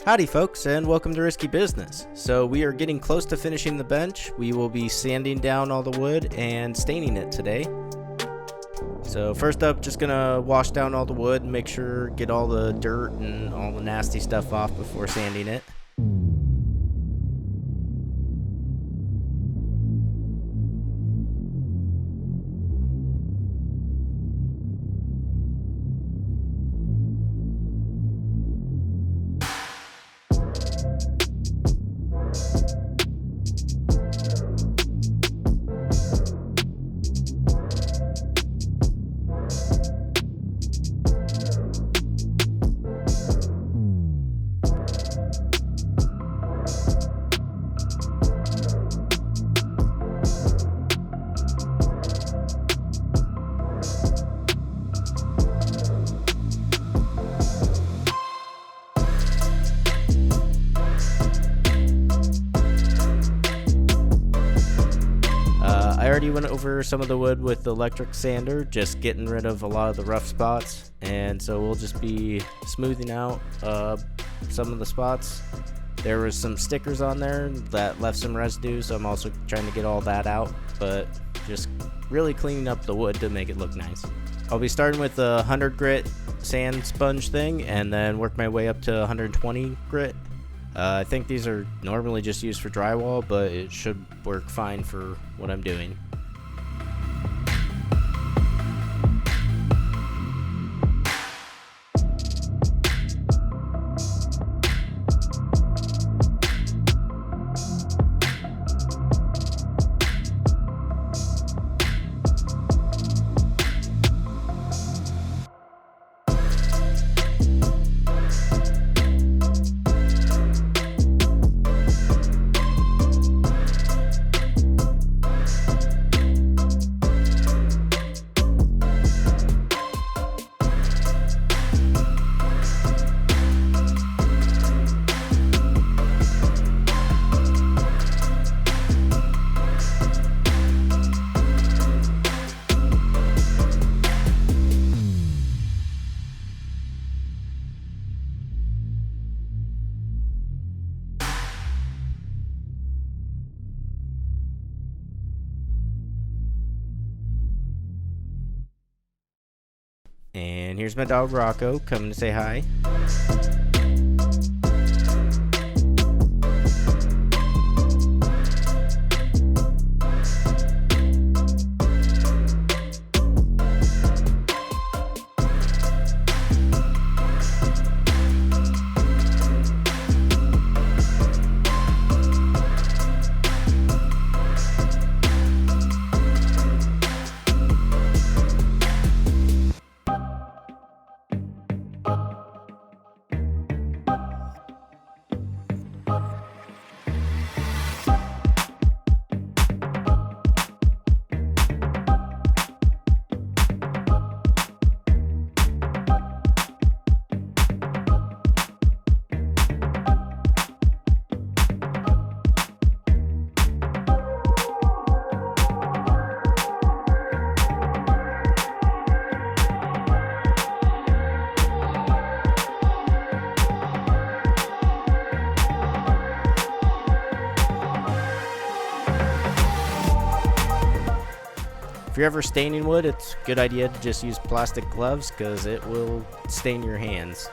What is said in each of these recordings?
Howdy folks, and welcome to Risky Business. So we are getting close to finishing the bench. We will be sanding down all the wood and staining it today. So first up, just gonna wash down all the wood and make sure get all the dirt and all the nasty stuff off before sanding it. I already went over some of the wood with the electric sander, just getting rid of a lot of the rough spots, and so we'll just be smoothing out some of the spots. There was some stickers on there that left some residue, so I'm also trying to get all that out, but just really cleaning up the wood to make it look nice. I'll be starting with a 100 grit sand sponge thing and then work my way up to 120 grit. I think these are normally just used for drywall, but it should work fine for what I'm doing. And here's my dog Rocco coming to say hi. If you're ever staining wood, it's a good idea to just use plastic gloves because it will stain your hands.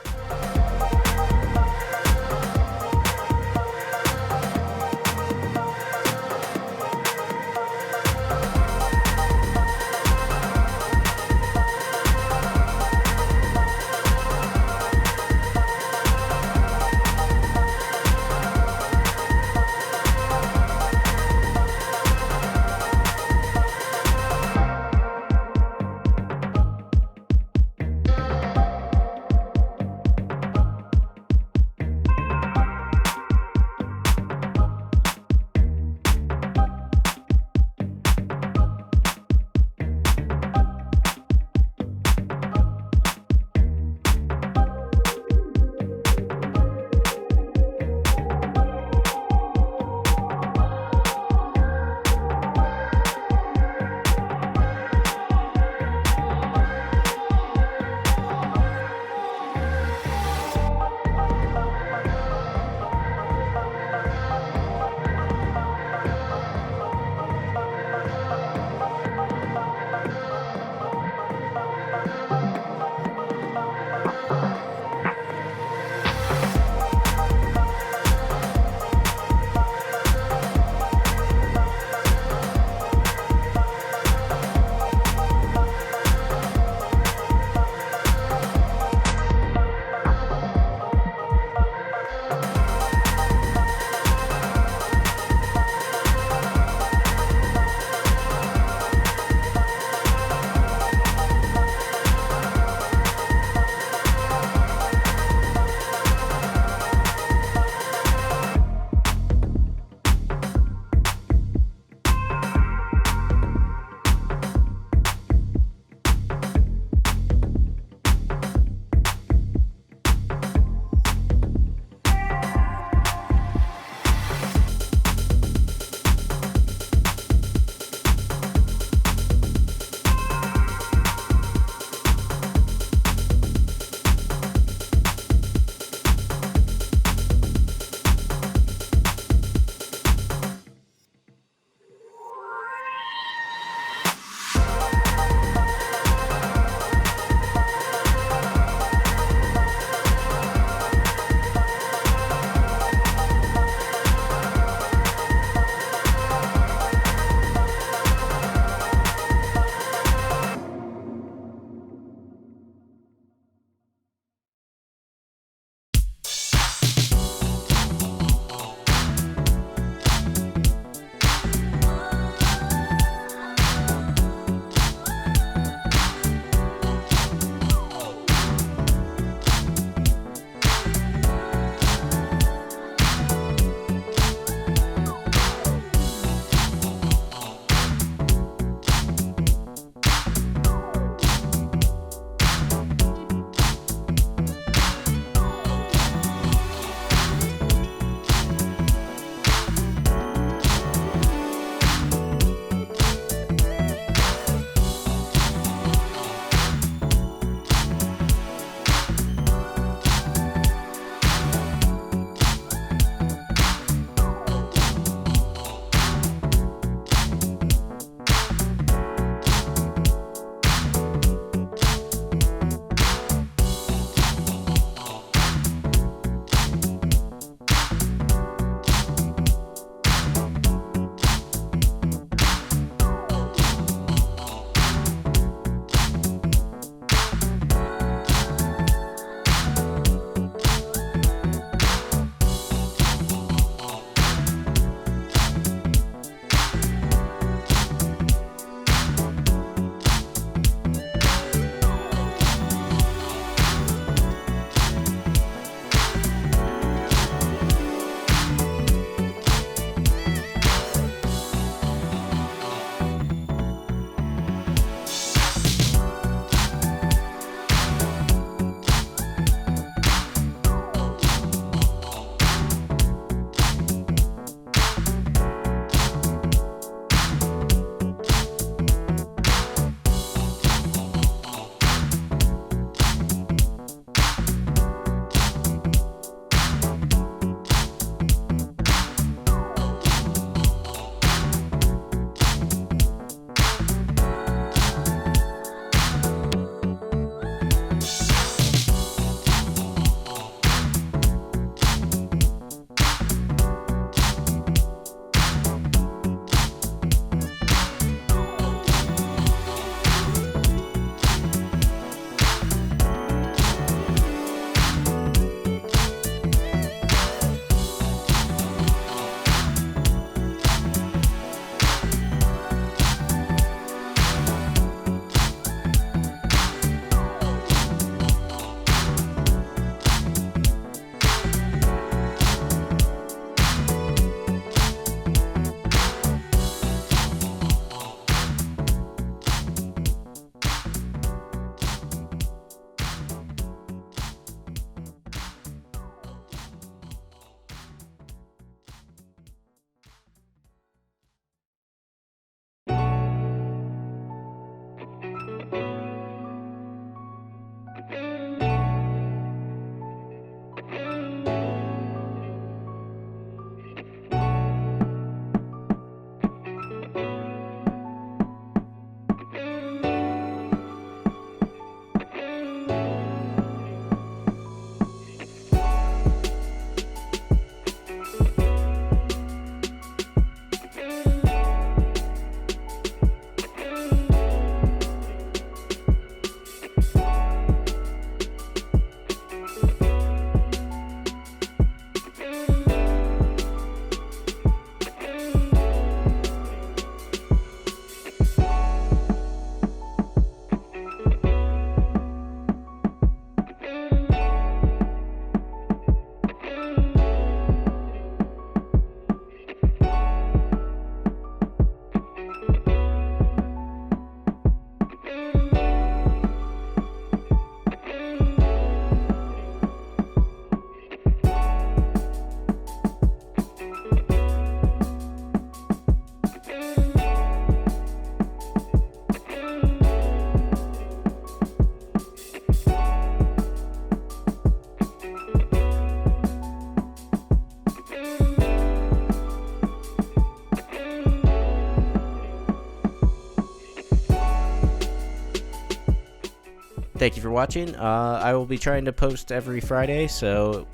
thank you for watching. I will be trying to post every Friday, so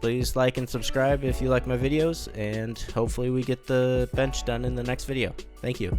please like and subscribe if you like my videos, and hopefully we get the bench done in the next video. Thank you.